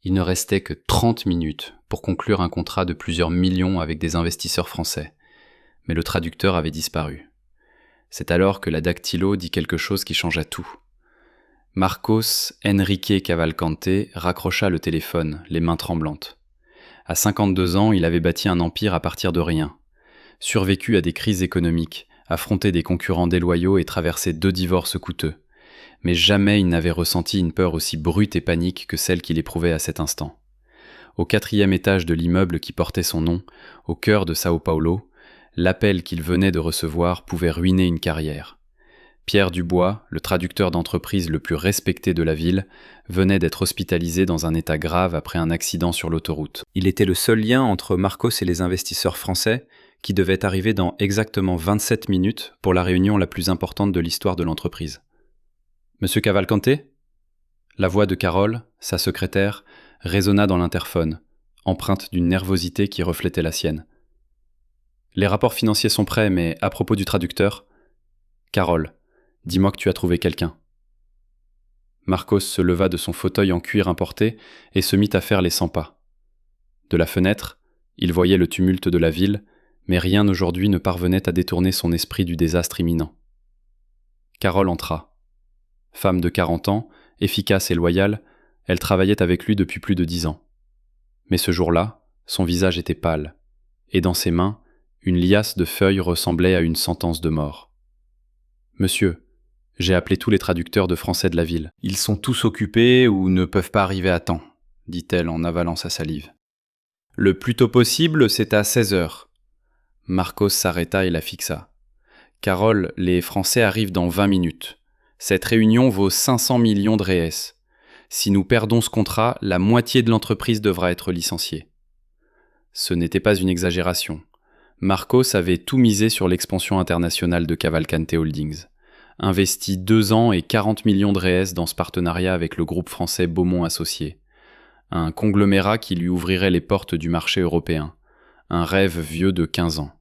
Il ne restait que 30 minutes pour conclure un contrat de plusieurs millions avec des investisseurs français. Mais le traducteur avait disparu. C'est alors que la dactylo dit quelque chose qui changea tout. Marcos Enrique Cavalcante raccrocha le téléphone, les mains tremblantes. À 52 ans, il avait bâti un empire à partir de rien. Survécu à des crises économiques, affronté des concurrents déloyaux et traversé 2 divorces coûteux. Mais jamais il n'avait ressenti une peur aussi brute et panique que celle qu'il éprouvait à cet instant. Au 4e étage de l'immeuble qui portait son nom, au cœur de Sao Paulo, l'appel qu'il venait de recevoir pouvait ruiner une carrière. Pierre Dubois, le traducteur d'entreprise le plus respecté de la ville, venait d'être hospitalisé dans un état grave après un accident sur l'autoroute. Il était le seul lien entre Marcos et les investisseurs français qui devaient arriver dans exactement 27 minutes pour la réunion la plus importante de l'histoire de l'entreprise. « Monsieur Cavalcante ?» La voix de Carole, sa secrétaire, résonna dans l'interphone, empreinte d'une nervosité qui reflétait la sienne. « Les rapports financiers sont prêts, mais à propos du traducteur… » « Carole, dis-moi que tu as trouvé quelqu'un. » Marcos se leva de son fauteuil en cuir importé et se mit à faire les 100 pas. De la fenêtre, il voyait le tumulte de la ville, mais rien aujourd'hui ne parvenait à détourner son esprit du désastre imminent. Carole entra. Femme de 40 ans, efficace et loyale, elle travaillait avec lui depuis plus de 10 ans. Mais ce jour-là, son visage était pâle, et dans ses mains, une liasse de feuilles ressemblait à une sentence de mort. « Monsieur, j'ai appelé tous les traducteurs de français de la ville. Ils sont tous occupés ou ne peuvent pas arriver à temps, » dit-elle en avalant sa salive. « Le plus tôt possible, c'est à 16h. » Marcos s'arrêta et la fixa. « Carole, les Français arrivent dans 20 minutes. Cette réunion vaut 500 millions de reais. Si nous perdons ce contrat, la moitié de l'entreprise devra être licenciée. » Ce n'était pas une exagération. Marcos avait tout misé sur l'expansion internationale de Cavalcante Holdings. Investi 2 ans et 40 millions de reais dans ce partenariat avec le groupe français Beaumont Associés. Un conglomérat qui lui ouvrirait les portes du marché européen. Un rêve vieux de 15 ans.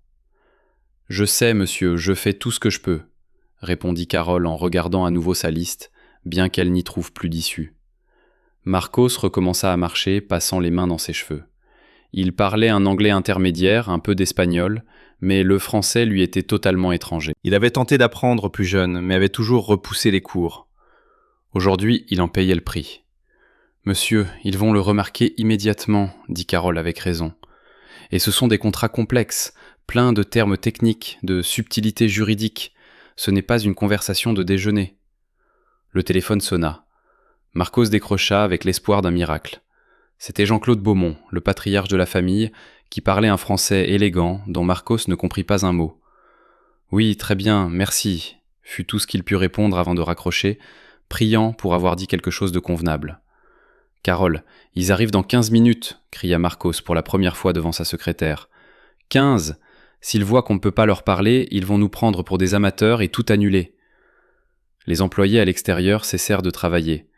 « Je sais, monsieur, je fais tout ce que je peux, » répondit Carole en regardant à nouveau sa liste, bien qu'elle n'y trouve plus d'issue. Marcos recommença à marcher, passant les mains dans ses cheveux. Il parlait un anglais intermédiaire, un peu d'espagnol, mais le français lui était totalement étranger. Il avait tenté d'apprendre plus jeune, mais avait toujours repoussé les cours. Aujourd'hui, il en payait le prix. « Monsieur, ils vont le remarquer immédiatement, » dit Carole avec raison. « Et ce sont des contrats complexes, pleins de termes techniques, de subtilités juridiques. Ce n'est pas une conversation de déjeuner. » Le téléphone sonna. Marcos décrocha avec l'espoir d'un miracle. C'était Jean-Claude Beaumont, le patriarche de la famille, qui parlait un français élégant dont Marcos ne comprit pas un mot. « Oui, très bien, merci », fut tout ce qu'il put répondre avant de raccrocher, priant pour avoir dit quelque chose de convenable. « Carole, ils arrivent dans 15 minutes !» cria Marcos pour la première fois devant sa secrétaire. « 15 ! S'ils voient qu'on ne peut pas leur parler, ils vont nous prendre pour des amateurs et tout annuler. » Les employés à l'extérieur cessèrent de travailler.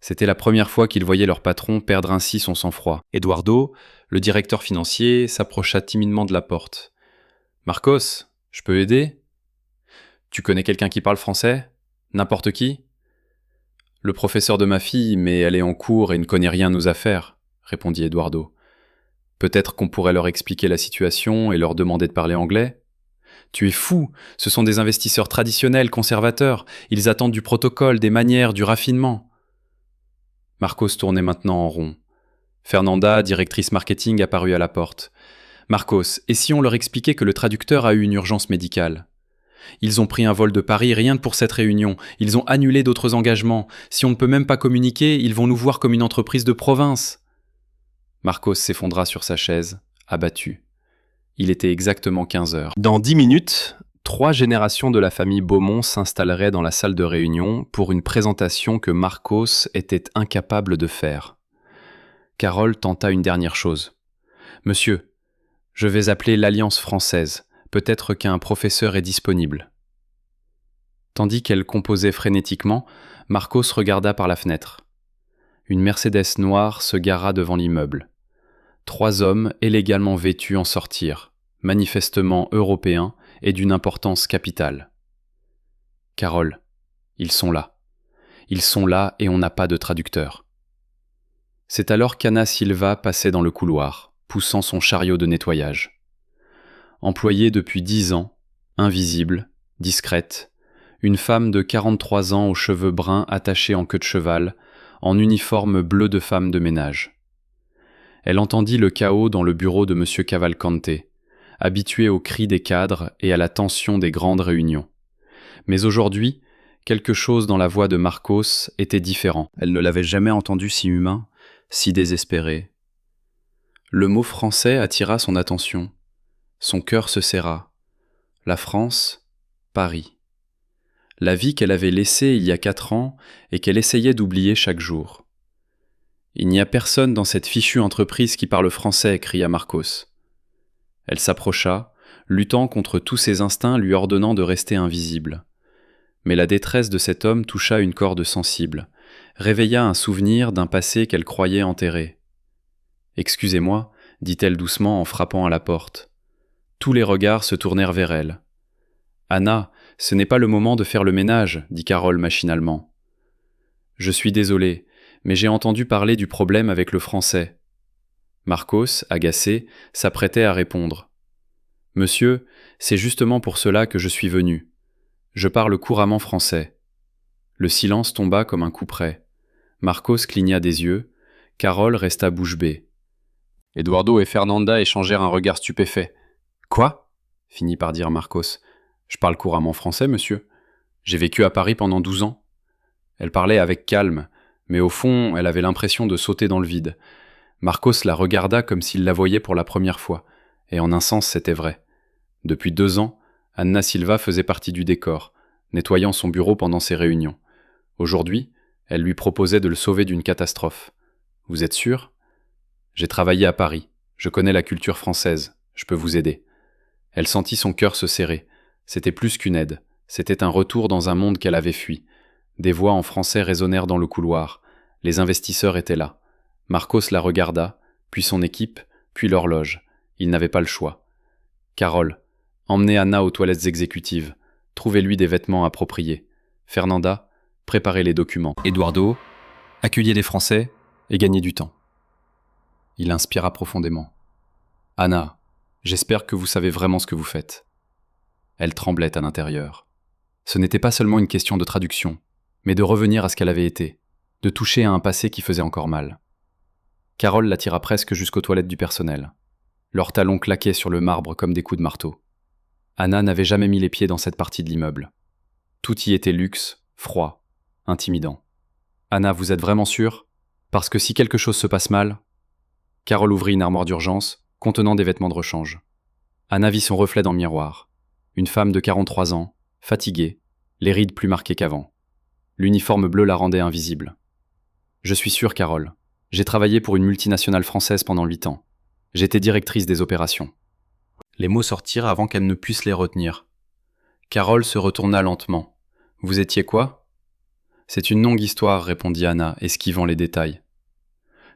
C'était la première fois qu'ils voyaient leur patron perdre ainsi son sang-froid. Eduardo, le directeur financier, s'approcha timidement de la porte. « Marcos, je peux aider ? Tu connais quelqu'un qui parle français ? N'importe qui ? » « Le professeur de ma fille, mais elle est en cours et ne connaît rien à nos affaires, » répondit Eduardo. « Peut-être qu'on pourrait leur expliquer la situation et leur demander de parler anglais ? Tu es fou, ce sont des investisseurs traditionnels, conservateurs. Ils attendent du protocole, des manières, du raffinement. » Marcos tournait maintenant en rond. Fernanda, directrice marketing, apparut à la porte. « Marcos, et si on leur expliquait que le traducteur a eu une urgence médicale ? Ils ont pris un vol de Paris rien que pour cette réunion. Ils ont annulé d'autres engagements. Si on ne peut même pas communiquer, ils vont nous voir comme une entreprise de province. » Marcos s'effondra sur sa chaise, abattu. Il était exactement 15 heures. Dans 10 minutes, 3 générations de la famille Beaumont s'installeraient dans la salle de réunion pour une présentation que Marcos était incapable de faire. Carole tenta une dernière chose. « Monsieur, je vais appeler l'Alliance française. Peut-être qu'un professeur est disponible. » Tandis qu'elle composait frénétiquement, Marcos regarda par la fenêtre. Une Mercedes noire se gara devant l'immeuble. 3 hommes élégamment vêtus en sortirent, manifestement européens et d'une importance capitale. « Carole, ils sont là. Ils sont là et on n'a pas de traducteur. » C'est alors qu'Anna Silva passait dans le couloir, poussant son chariot de nettoyage. Employée depuis 10 ans, invisible, discrète, une femme de 43 ans aux cheveux bruns attachés en queue de cheval, en uniforme bleu de femme de ménage. Elle entendit le chaos dans le bureau de M. Cavalcante, habitué aux cris des cadres et à la tension des grandes réunions. Mais aujourd'hui, quelque chose dans la voix de Marcos était différent. Elle ne l'avait jamais entendu si humain, si désespéré. Le mot français attira son attention. Son cœur se serra. La France, Paris. La vie qu'elle avait laissée il y a 4 ans et qu'elle essayait d'oublier chaque jour. « Il n'y a personne dans cette fichue entreprise qui parle français », cria Marcos. Elle s'approcha, luttant contre tous ses instincts lui ordonnant de rester invisible. Mais la détresse de cet homme toucha une corde sensible, réveilla un souvenir d'un passé qu'elle croyait enterré. « Excusez-moi », dit-elle doucement en frappant à la porte. Tous les regards se tournèrent vers elle. « Anna, ce n'est pas le moment de faire le ménage, » dit Carole machinalement. « Je suis désolé, mais j'ai entendu parler du problème avec le français. » Marcos, agacé, s'apprêtait à répondre. « Monsieur, c'est justement pour cela que je suis venu. Je parle couramment français. » Le silence tomba comme un coup près. Marcos cligna des yeux. Carole resta bouche bée. Eduardo et Fernanda échangèrent un regard stupéfait. « Quoi ?» finit par dire Marcos. « Je parle couramment français, monsieur. J'ai vécu à Paris pendant 12 ans. » Elle parlait avec calme, mais au fond, elle avait l'impression de sauter dans le vide. Marcos la regarda comme s'il la voyait pour la première fois, et en un sens c'était vrai. Depuis 2 ans, Anna Silva faisait partie du décor, nettoyant son bureau pendant ses réunions. Aujourd'hui, elle lui proposait de le sauver d'une catastrophe. « Vous êtes sûr ? J'ai travaillé à Paris, je connais la culture française, je peux vous aider. » Elle sentit son cœur se serrer. C'était plus qu'une aide, c'était un retour dans un monde qu'elle avait fui. Des voix en français résonnèrent dans le couloir. Les investisseurs étaient là. Marcos la regarda, puis son équipe, puis l'horloge. Il n'avait pas le choix. « Carole, emmenez Anna aux toilettes exécutives. Trouvez-lui des vêtements appropriés. Fernanda, préparez les documents. Eduardo, accueillez les Français et gagnez du temps. » Il inspira profondément. « Anna, j'espère que vous savez vraiment ce que vous faites. » Elle tremblait à l'intérieur. Ce n'était pas seulement une question de traduction, mais de revenir à ce qu'elle avait été, de toucher à un passé qui faisait encore mal. Carole l'attira presque jusqu'aux toilettes du personnel. Leurs talons claquaient sur le marbre comme des coups de marteau. Anna n'avait jamais mis les pieds dans cette partie de l'immeuble. Tout y était luxe, froid, intimidant. « Anna, vous êtes vraiment sûre ? Parce que si quelque chose se passe mal… » Carole ouvrit une armoire d'urgence, contenant des vêtements de rechange. Anna vit son reflet dans le miroir. Une femme de 43 ans, fatiguée, les rides plus marquées qu'avant. L'uniforme bleu la rendait invisible. « Je suis sûre, Carole. J'ai travaillé pour une multinationale française pendant 8 ans. J'étais directrice des opérations. » Les mots sortirent avant qu'elle ne puisse les retenir. Carole se retourna lentement. « Vous étiez quoi ?»« C'est une longue histoire, » répondit Anna, esquivant les détails.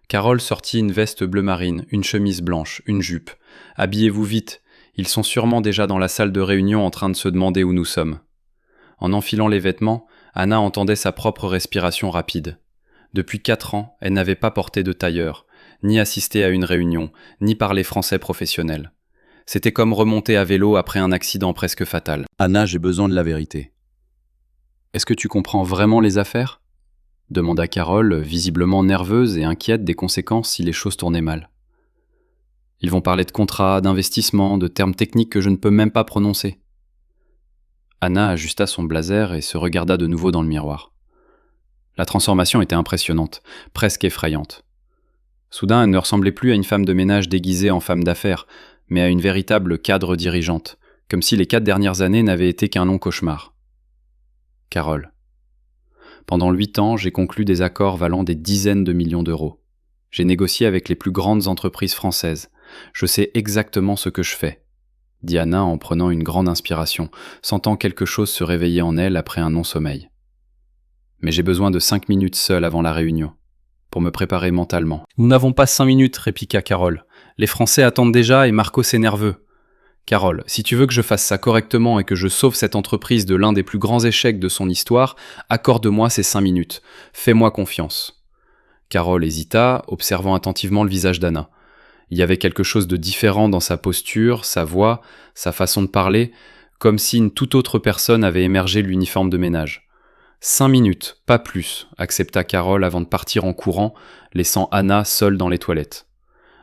Carole sortit une veste bleu marine, une chemise blanche, une jupe. « Habillez-vous vite. Ils sont sûrement déjà dans la salle de réunion en train de se demander où nous sommes. » En enfilant les vêtements, Anna entendait sa propre respiration rapide. Depuis 4 ans, elle n'avait pas porté de tailleur, ni assisté à une réunion, ni parlé français professionnel. C'était comme remonter à vélo après un accident presque fatal. « Anna, j'ai besoin de la vérité. »« Est-ce que tu comprends vraiment les affaires ?» demanda Carole, visiblement nerveuse et inquiète des conséquences si les choses tournaient mal. Ils vont parler de contrats, d'investissements, de termes techniques que je ne peux même pas prononcer. Anna ajusta son blazer et se regarda de nouveau dans le miroir. La transformation était impressionnante, presque effrayante. Soudain, elle ne ressemblait plus à une femme de ménage déguisée en femme d'affaires, mais à une véritable cadre dirigeante, comme si les 4 dernières années n'avaient été qu'un long cauchemar. Carole. Pendant 8 ans, j'ai conclu des accords valant des dizaines de millions d'euros. J'ai négocié avec les plus grandes entreprises françaises. Je sais exactement ce que je fais, dit Anna en prenant une grande inspiration, sentant quelque chose se réveiller en elle après un non-sommeil. Mais j'ai besoin de 5 minutes seule avant la réunion, pour me préparer mentalement. Nous n'avons pas 5 minutes, répliqua Carole. Les Français attendent déjà et Marcos est nerveux. Carole, si tu veux que je fasse ça correctement et que je sauve cette entreprise de l'un des plus grands échecs de son histoire, accorde-moi ces 5 minutes. Fais-moi confiance. Carole hésita, observant attentivement le visage d'Anna. Il y avait quelque chose de différent dans sa posture, sa voix, sa façon de parler, comme si une toute autre personne avait émergé de l'uniforme de ménage. 5 minutes, pas plus, accepta Carole avant de partir en courant, laissant Anna seule dans les toilettes.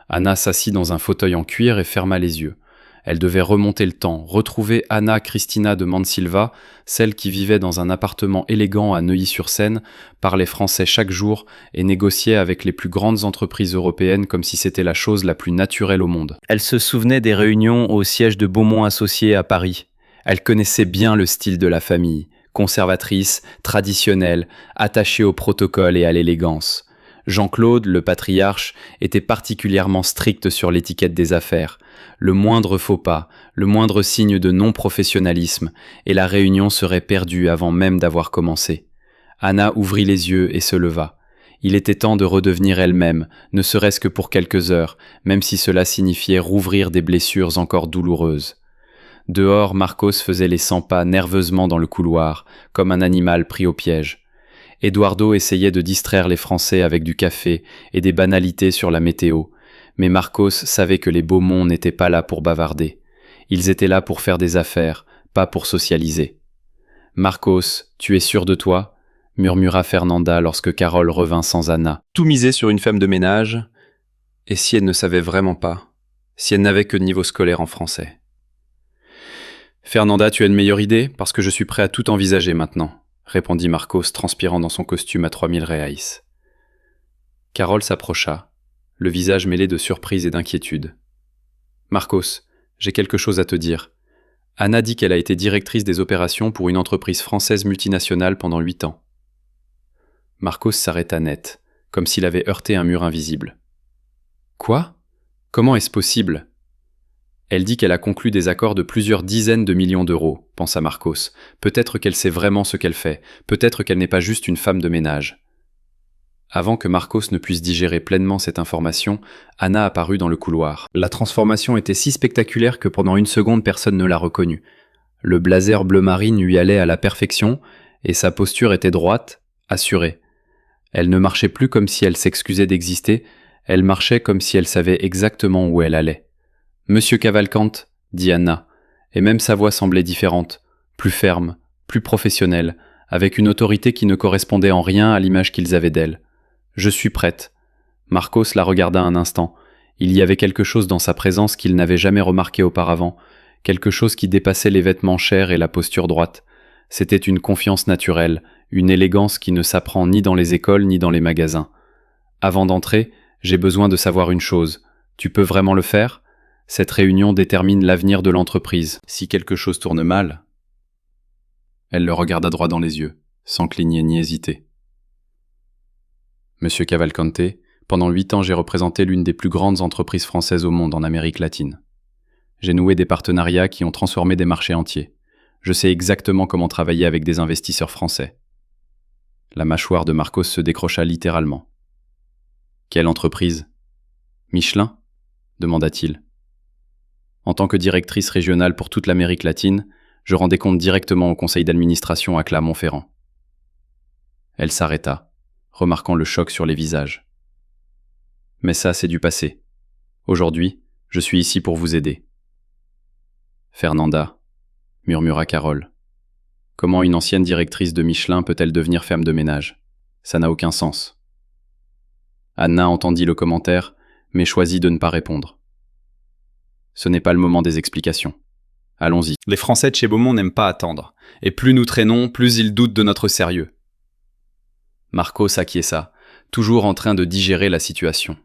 Anna s'assit dans un fauteuil en cuir et ferma les yeux. Elle devait remonter le temps, retrouver Anna Cristina de Mansilva, celle qui vivait dans un appartement élégant à Neuilly-sur-Seine, parlait français chaque jour et négociait avec les plus grandes entreprises européennes comme si c'était la chose la plus naturelle au monde. Elle se souvenait des réunions au siège de Beaumont Associés à Paris. Elle connaissait bien le style de la famille, conservatrice, traditionnelle, attachée au protocole et à l'élégance. Jean-Claude, le patriarche, était particulièrement strict sur l'étiquette des affaires. Le moindre faux pas, le moindre signe de non-professionnalisme, et la réunion serait perdue avant même d'avoir commencé. Anna ouvrit les yeux et se leva. Il était temps de redevenir elle-même, ne serait-ce que pour quelques heures, même si cela signifiait rouvrir des blessures encore douloureuses. Dehors, Marcos faisait les 100 pas nerveusement dans le couloir, comme un animal pris au piège. Eduardo essayait de distraire les Français avec du café et des banalités sur la météo, mais Marcos savait que les Beaumont n'étaient pas là pour bavarder. Ils étaient là pour faire des affaires, pas pour socialiser. « Marcos, tu es sûr de toi ?» murmura Fernanda lorsque Carole revint sans Anna. Tout miser sur une femme de ménage, et si elle ne savait vraiment pas, si elle n'avait que le niveau scolaire en français. « Fernanda, tu as une meilleure idée, parce que je suis prêt à tout envisager maintenant. » répondit Marcos, transpirant dans son costume à 3000 reais. Carole s'approcha, le visage mêlé de surprise et d'inquiétude. « Marcos, j'ai quelque chose à te dire. Anna dit qu'elle a été directrice des opérations pour une entreprise française multinationale pendant 8 ans. » Marcos s'arrêta net, comme s'il avait heurté un mur invisible. « Quoi ? Comment est-ce possible ? » Elle dit qu'elle a conclu des accords de plusieurs dizaines de millions d'euros, pensa Marcos. Peut-être qu'elle sait vraiment ce qu'elle fait, peut-être qu'elle n'est pas juste une femme de ménage. Avant que Marcos ne puisse digérer pleinement cette information, Anna apparut dans le couloir. La transformation était si spectaculaire que pendant une seconde personne ne la reconnut. Le blazer bleu marine lui allait à la perfection, et sa posture était droite, assurée. Elle ne marchait plus comme si elle s'excusait d'exister, elle marchait comme si elle savait exactement où elle allait. « Monsieur Cavalcante, » dit Anna, et même sa voix semblait différente, plus ferme, plus professionnelle, avec une autorité qui ne correspondait en rien à l'image qu'ils avaient d'elle. « Je suis prête. » Marcos la regarda un instant. Il y avait quelque chose dans sa présence qu'il n'avait jamais remarqué auparavant, quelque chose qui dépassait les vêtements chers et la posture droite. C'était une confiance naturelle, une élégance qui ne s'apprend ni dans les écoles ni dans les magasins. « Avant d'entrer, j'ai besoin de savoir une chose. Tu peux vraiment le faire ? Cette réunion détermine l'avenir de l'entreprise. Si quelque chose tourne mal... » Elle le regarda droit dans les yeux, sans cligner ni hésiter. « Monsieur Cavalcante, pendant 8 ans j'ai représenté l'une des plus grandes entreprises françaises au monde en Amérique latine. J'ai noué des partenariats qui ont transformé des marchés entiers. Je sais exactement comment travailler avec des investisseurs français. » La mâchoire de Marcos se décrocha littéralement. « Quelle entreprise ? Michelin ? » demanda-t-il. En tant que directrice régionale pour toute l'Amérique latine, je rendais compte directement au conseil d'administration à Clermont-Ferrand. Elle s'arrêta, remarquant le choc sur les visages. « Mais ça, c'est du passé. Aujourd'hui, je suis ici pour vous aider. »« Fernanda, » murmura Carole. « Comment une ancienne directrice de Michelin peut-elle devenir femme de ménage ? Ça n'a aucun sens. » Anna entendit le commentaire, mais choisit de ne pas répondre. Ce n'est pas le moment des explications. Allons-y. Les Français de chez Beaumont n'aiment pas attendre, et plus nous traînons, plus ils doutent de notre sérieux. Marcos acquiesça, toujours en train de digérer la situation.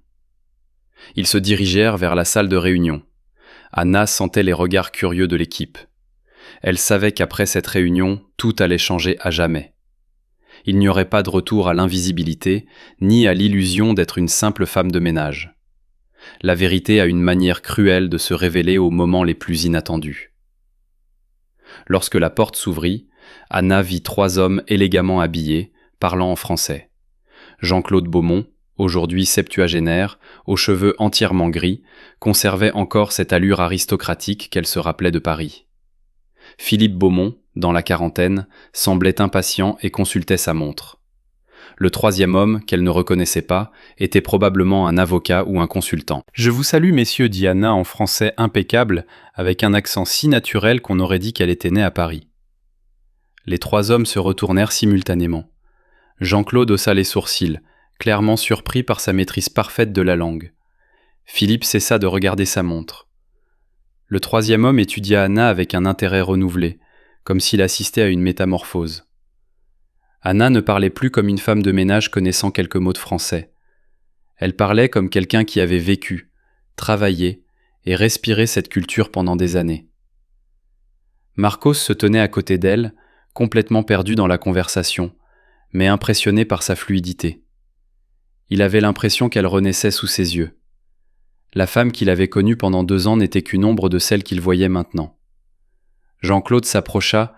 Ils se dirigèrent vers la salle de réunion. Anna sentait les regards curieux de l'équipe. Elle savait qu'après cette réunion, tout allait changer à jamais. Il n'y aurait pas de retour à l'invisibilité, ni à l'illusion d'être une simple femme de ménage. La vérité a une manière cruelle de se révéler aux moments les plus inattendus. Lorsque la porte s'ouvrit, Anna vit 3 hommes élégamment habillés, parlant en français. Jean-Claude Beaumont, aujourd'hui septuagénaire, aux cheveux entièrement gris, conservait encore cette allure aristocratique qu'elle se rappelait de Paris. Philippe Beaumont, dans la quarantaine, semblait impatient et consultait sa montre. Le troisième homme, qu'elle ne reconnaissait pas, était probablement un avocat ou un consultant. « Je vous salue, messieurs », dit Anna en français impeccable, avec un accent si naturel qu'on aurait dit qu'elle était née à Paris. Les trois hommes se retournèrent simultanément. Jean-Claude haussa les sourcils, clairement surpris par sa maîtrise parfaite de la langue. Philippe cessa de regarder sa montre. Le troisième homme étudia Anna avec un intérêt renouvelé, comme s'il assistait à une métamorphose. Anna ne parlait plus comme une femme de ménage connaissant quelques mots de français. Elle parlait comme quelqu'un qui avait vécu, travaillé et respiré cette culture pendant des années. Marcos se tenait à côté d'elle, complètement perdu dans la conversation, mais impressionné par sa fluidité. Il avait l'impression qu'elle renaissait sous ses yeux. La femme qu'il avait connue pendant 2 ans n'était qu'une ombre de celle qu'il voyait maintenant. Jean-Claude s'approcha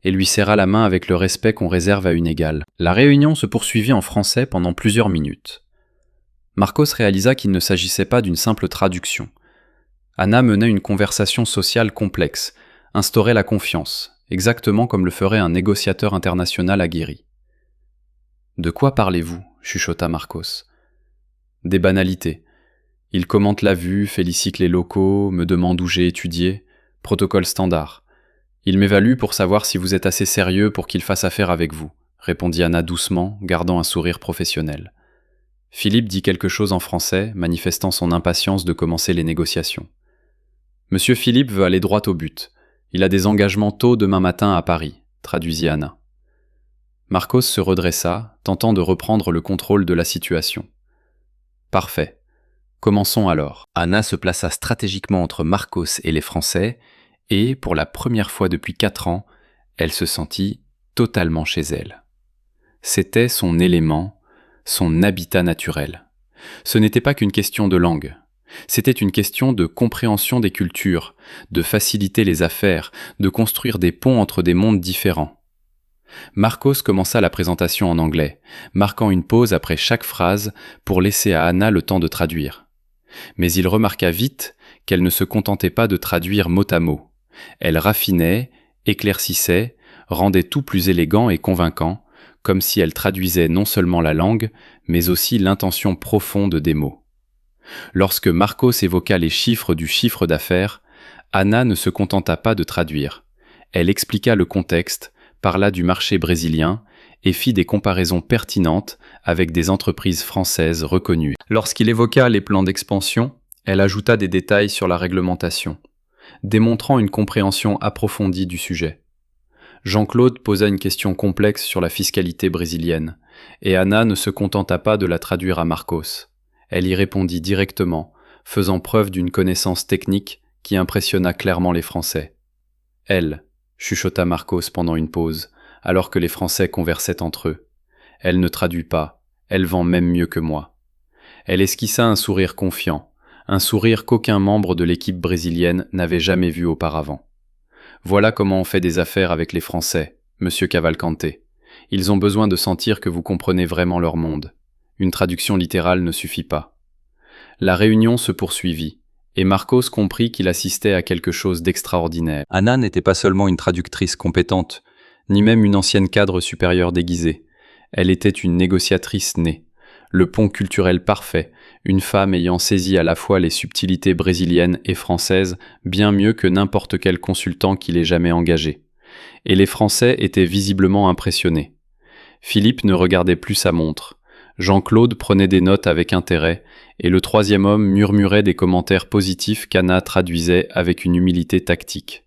et lui serra la main avec le respect qu'on réserve à une égale. La réunion se poursuivit en français pendant plusieurs minutes. Marcos réalisa qu'il ne s'agissait pas d'une simple traduction. Anna menait une conversation sociale complexe, instaurait la confiance, exactement comme le ferait un négociateur international aguerri. « De quoi parlez-vous » chuchota Marcos. « Des banalités. Il commente la vue, félicite les locaux, me demande où j'ai étudié. Protocole standard. Il m'évalue pour savoir si vous êtes assez sérieux pour qu'il fasse affaire avec vous, répondit Anna doucement, gardant un sourire professionnel. Philippe dit quelque chose en français, manifestant son impatience de commencer les négociations. Monsieur Philippe veut aller droit au but. Il a des engagements tôt demain matin à Paris, traduisit Anna. Marcos se redressa, tentant de reprendre le contrôle de la situation. Parfait. Commençons alors. Anna se plaça stratégiquement entre Marcos et les Français, et, pour la première fois depuis 4 ans, elle se sentit totalement chez elle. C'était son élément, son habitat naturel. Ce n'était pas qu'une question de langue. C'était une question de compréhension des cultures, de faciliter les affaires, de construire des ponts entre des mondes différents. Marcos commença la présentation en anglais, marquant une pause après chaque phrase pour laisser à Anna le temps de traduire. Mais il remarqua vite qu'elle ne se contentait pas de traduire mot à mot. Elle raffinait, éclaircissait, rendait tout plus élégant et convaincant, comme si elle traduisait non seulement la langue, mais aussi l'intention profonde des mots. Lorsque Marcos évoqua les chiffres du chiffre d'affaires, Anna ne se contenta pas de traduire. Elle expliqua le contexte, parla du marché brésilien et fit des comparaisons pertinentes avec des entreprises françaises reconnues. Lorsqu'il évoqua les plans d'expansion, elle ajouta des détails sur la réglementation, démontrant une compréhension approfondie du sujet. Jean-Claude posa une question complexe sur la fiscalité brésilienne, et Anna ne se contenta pas de la traduire à Marcos. Elle y répondit directement, faisant preuve d'une connaissance technique qui impressionna clairement les Français. « Elle », chuchota Marcos pendant une pause, alors que les Français conversaient entre eux. « Elle ne traduit pas, elle vend même mieux que moi. » Elle esquissa un sourire confiant, un sourire qu'aucun membre de l'équipe brésilienne n'avait jamais vu auparavant. « Voilà comment on fait des affaires avec les Français, monsieur Cavalcante. Ils ont besoin de sentir que vous comprenez vraiment leur monde. Une traduction littérale ne suffit pas. » La réunion se poursuivit, et Marcos comprit qu'il assistait à quelque chose d'extraordinaire. Anna n'était pas seulement une traductrice compétente, ni même une ancienne cadre supérieure déguisée. Elle était une négociatrice née, le pont culturel parfait, une femme ayant saisi à la fois les subtilités brésiliennes et françaises bien mieux que n'importe quel consultant qui l'ait jamais engagée. Et les Français étaient visiblement impressionnés. Philippe ne regardait plus sa montre. Jean-Claude prenait des notes avec intérêt, et le troisième homme murmurait des commentaires positifs qu'Anna traduisait avec une humilité tactique.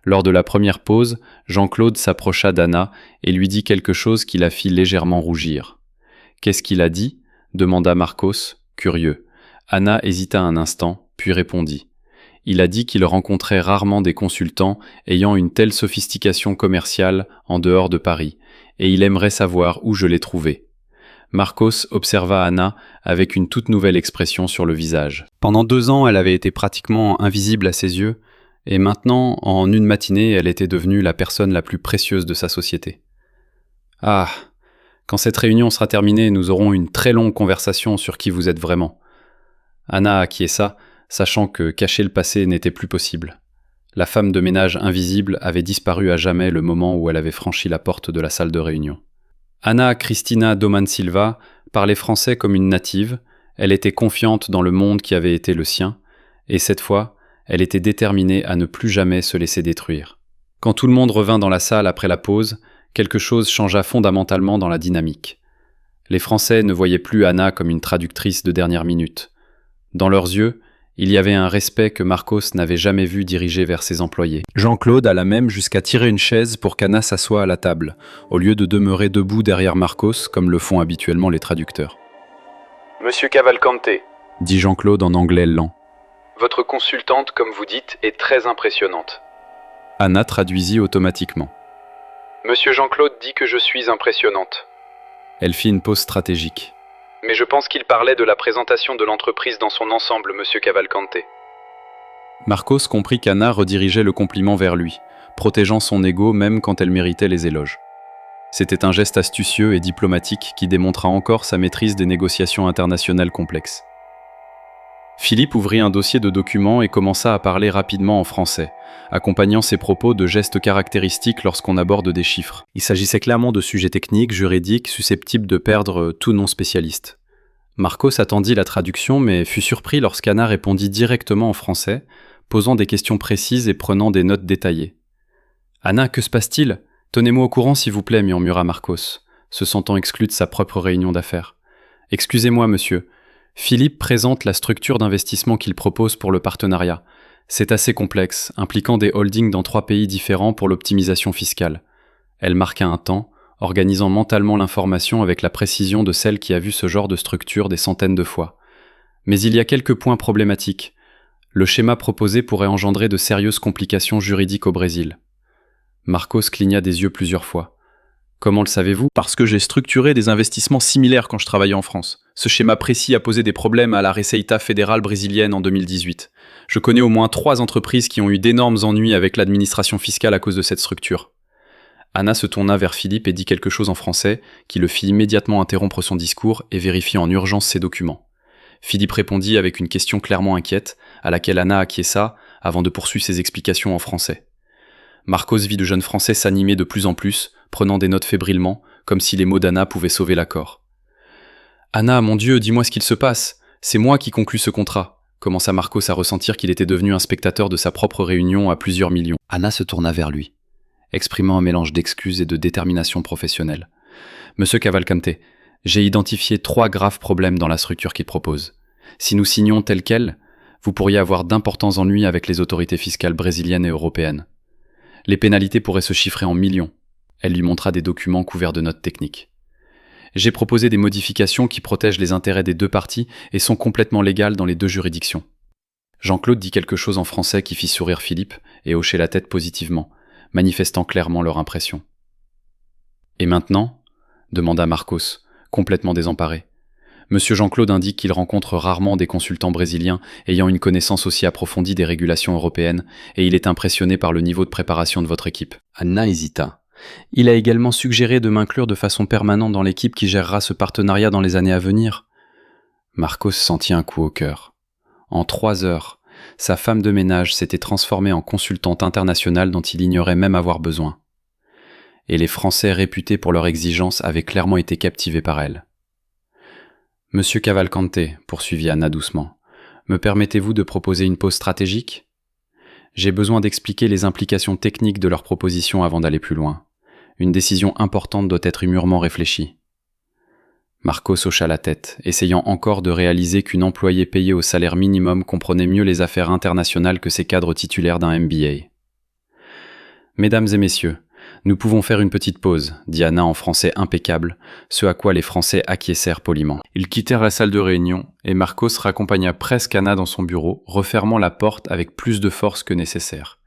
Lors de la première pause, Jean-Claude s'approcha d'Anna et lui dit quelque chose qui la fit légèrement rougir. « Qu'est-ce qu'il a dit ?» demanda Marcos, curieux. Anna hésita un instant, puis répondit. « Il a dit qu'il rencontrait rarement des consultants ayant une telle sophistication commerciale en dehors de Paris, et il aimerait savoir où je l'ai trouvé. » Marcos observa Anna avec une toute nouvelle expression sur le visage. Pendant 2 ans, elle avait été pratiquement invisible à ses yeux, et maintenant, en une matinée, elle était devenue la personne la plus précieuse de sa société. « Ah, quand cette réunion sera terminée, nous aurons une très longue conversation sur qui vous êtes vraiment. » Anna acquiesça, sachant que cacher le passé n'était plus possible. La femme de ménage invisible avait disparu à jamais le moment où elle avait franchi la porte de la salle de réunion. Ana Cristina Doman Silva parlait français comme une native, elle était confiante dans le monde qui avait été le sien, et cette fois, elle était déterminée à ne plus jamais se laisser détruire. Quand tout le monde revint dans la salle après la pause, quelque chose changea fondamentalement dans la dynamique. Les Français ne voyaient plus Ana comme une traductrice de dernière minute. Dans leurs yeux, il y avait un respect que Marcos n'avait jamais vu diriger vers ses employés. Jean-Claude alla même jusqu'à tirer une chaise pour qu'Ana s'assoie à la table, au lieu de demeurer debout derrière Marcos comme le font habituellement les traducteurs. « Monsieur Cavalcante, » dit Jean-Claude en anglais lent. « Votre consultante, comme vous dites, est très impressionnante. » Ana traduisit automatiquement. « Monsieur Jean-Claude dit que je suis impressionnante. » Elle fit une pause stratégique. « Mais je pense qu'il parlait de la présentation de l'entreprise dans son ensemble, monsieur Cavalcante. » Marcos comprit qu'Ana redirigeait le compliment vers lui, protégeant son ego même quand elle méritait les éloges. C'était un geste astucieux et diplomatique qui démontra encore sa maîtrise des négociations internationales complexes. Philippe ouvrit un dossier de documents et commença à parler rapidement en français, accompagnant ses propos de gestes caractéristiques lorsqu'on aborde des chiffres. Il s'agissait clairement de sujets techniques, juridiques, susceptibles de perdre tout non-spécialiste. Marcos attendit la traduction, mais fut surpris lorsqu'Ana répondit directement en français, posant des questions précises et prenant des notes détaillées. « Ana, que se passe-t-il ? Tenez-moi au courant, s'il vous plaît, » murmura Marcos, se sentant exclu de sa propre réunion d'affaires. « Excusez-moi, monsieur. Philippe présente la structure d'investissement qu'il propose pour le partenariat. C'est assez complexe, impliquant des holdings dans 3 pays différents pour l'optimisation fiscale. » Elle marqua un temps, organisant mentalement l'information avec la précision de celle qui a vu ce genre de structure des centaines de fois. Mais il y a quelques points problématiques. Le schéma proposé pourrait engendrer de sérieuses complications juridiques au Brésil. Marcos cligna des yeux plusieurs fois. « Comment le savez-vous ? » « Parce que j'ai structuré des investissements similaires quand je travaillais en France. Ce schéma précis a posé des problèmes à la Receita fédérale brésilienne en 2018. Je connais au moins 3 entreprises qui ont eu d'énormes ennuis avec l'administration fiscale à cause de cette structure. » Ana se tourna vers Philippe et dit quelque chose en français, qui le fit immédiatement interrompre son discours et vérifier en urgence ses documents. Philippe répondit avec une question clairement inquiète, à laquelle Ana acquiesça avant de poursuivre ses explications en français. Marcos vit le jeune Français s'animer de plus en plus, prenant des notes fébrilement, comme si les mots d'Ana pouvaient sauver l'accord. « Ana, mon Dieu, dis-moi ce qu'il se passe. C'est moi qui conclus ce contrat. » commença Marcos à ressentir qu'il était devenu un spectateur de sa propre réunion à plusieurs millions. Ana se tourna vers lui, exprimant un mélange d'excuses et de détermination professionnelle. « Monsieur Cavalcante, j'ai identifié 3 graves problèmes dans la structure qu'il propose. Si nous signions tel quel, vous pourriez avoir d'importants ennuis avec les autorités fiscales brésiliennes et européennes. Les pénalités pourraient se chiffrer en millions. » Elle lui montra des documents couverts de notes techniques. « J'ai proposé des modifications qui protègent les intérêts des 2 parties et sont complètement légales dans les 2 juridictions. » Jean-Claude dit quelque chose en français qui fit sourire Philippe et hocher la tête positivement, manifestant clairement leur impression. « Et maintenant ?» demanda Marcos, complètement désemparé. Monsieur Jean-Claude indique qu'il rencontre rarement des consultants brésiliens ayant une connaissance aussi approfondie des régulations européennes et il est impressionné par le niveau de préparation de votre équipe. Ana hésita. Il a également suggéré de m'inclure de façon permanente dans l'équipe qui gérera ce partenariat dans les années à venir. Marcos sentit un coup au cœur. En 3 heures, sa femme de ménage s'était transformée en consultante internationale dont il ignorait même avoir besoin. Et les Français réputés pour leur exigence avaient clairement été captivés par elle. « Monsieur Cavalcante, » poursuivit Ana doucement, « me permettez-vous de proposer une pause stratégique ? J'ai besoin d'expliquer les implications techniques de leur proposition avant d'aller plus loin. Une décision importante doit être mûrement réfléchie. » Marcos hocha la tête, essayant encore de réaliser qu'une employée payée au salaire minimum comprenait mieux les affaires internationales que ses cadres titulaires d'un MBA. « Mesdames et messieurs, nous pouvons faire une petite pause, » dit Ana en français impeccable, ce à quoi les Français acquiescèrent poliment. Ils quittèrent la salle de réunion, et Marcos raccompagna presque Ana dans son bureau, refermant la porte avec plus de force que nécessaire.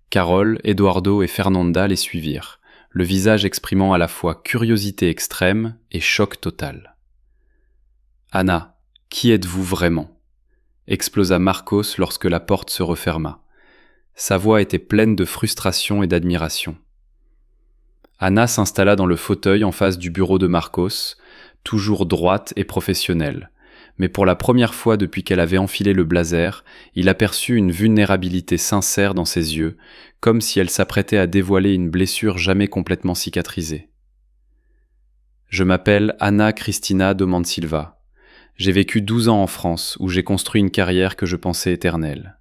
Carole, Eduardo et Fernanda les suivirent, le visage exprimant à la fois curiosité extrême et choc total. « Ana, qui êtes-vous vraiment ?» explosa Marcos lorsque la porte se referma. Sa voix était pleine de frustration et d'admiration. Ana s'installa dans le fauteuil en face du bureau de Marcos, toujours droite et professionnelle. Mais pour la première fois depuis qu'elle avait enfilé le blazer, il aperçut une vulnérabilité sincère dans ses yeux, comme si elle s'apprêtait à dévoiler une blessure jamais complètement cicatrisée. Je m'appelle Anna Cristina Domansilva. J'ai vécu 12 ans en France où j'ai construit une carrière que je pensais éternelle.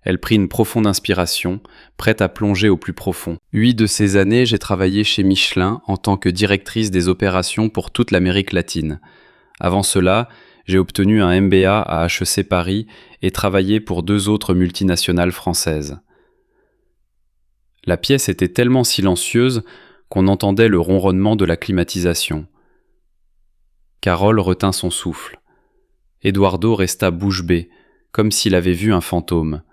Elle prit une profonde inspiration, prête à plonger au plus profond. 8 de ces années, j'ai travaillé chez Michelin en tant que directrice des opérations pour toute l'Amérique latine. Avant cela, j'ai obtenu un MBA à HEC Paris et travaillé pour 2 autres multinationales françaises. La pièce était tellement silencieuse qu'on entendait le ronronnement de la climatisation. Carole retint son souffle. Eduardo resta bouche bée, comme s'il avait vu un fantôme,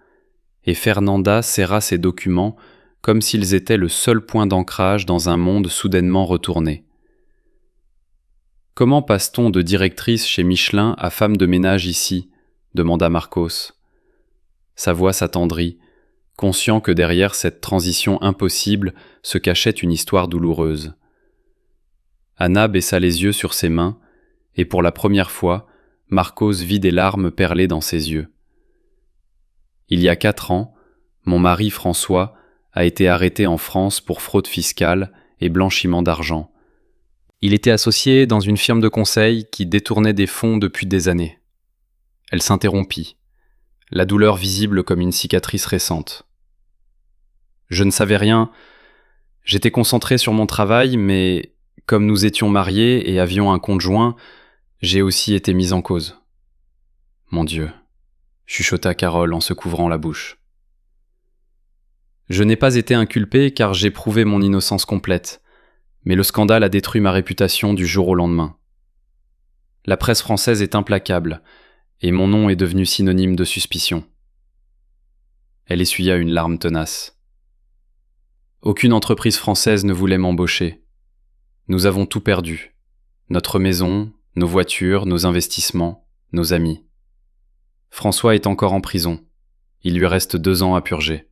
et Fernanda serra ses documents comme s'ils étaient le seul point d'ancrage dans un monde soudainement retourné. « Comment passe-t-on de directrice chez Michelin à femme de ménage ici ?» demanda Marcos. Sa voix s'attendrit, conscient que derrière cette transition impossible se cachait une histoire douloureuse. Anna baissa les yeux sur ses mains, et pour la première fois, Marcos vit des larmes perler dans ses yeux. Il y a 4 ans, mon mari François a été arrêté en France pour fraude fiscale et blanchiment d'argent. Il était associé dans une firme de conseil qui détournait des fonds depuis des années. Elle s'interrompit, la douleur visible comme une cicatrice récente. Je ne savais rien, j'étais concentré sur mon travail, mais comme nous étions mariés et avions un compte joint, j'ai aussi été mise en cause. Mon Dieu, chuchota Carole en se couvrant la bouche. Je n'ai pas été inculpé car j'ai prouvé mon innocence complète, mais le scandale a détruit ma réputation du jour au lendemain. La presse française est implacable, et mon nom est devenu synonyme de suspicion. Elle essuya une larme tenace. Aucune entreprise française ne voulait m'embaucher. Nous avons tout perdu. Notre maison, nos voitures, nos investissements, nos amis. François est encore en prison. Il lui reste 2 ans à purger.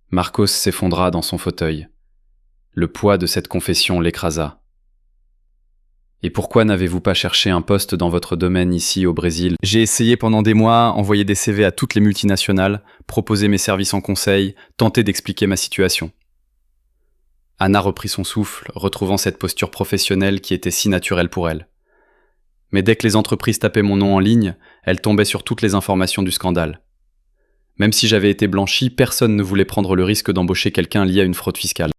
Marcos s'effondra dans son fauteuil. Le poids de cette confession l'écrasa. Et pourquoi n'avez-vous pas cherché un poste dans votre domaine ici au Brésil ? J'ai essayé pendant des mois, envoyé des CV à toutes les multinationales, proposé mes services en conseil, tenté d'expliquer ma situation. Anna reprit son souffle, retrouvant cette posture professionnelle qui était si naturelle pour elle. Mais dès que les entreprises tapaient mon nom en ligne, elles tombaient sur toutes les informations du scandale. Même si j'avais été blanchi, personne ne voulait prendre le risque d'embaucher quelqu'un lié à une fraude fiscale.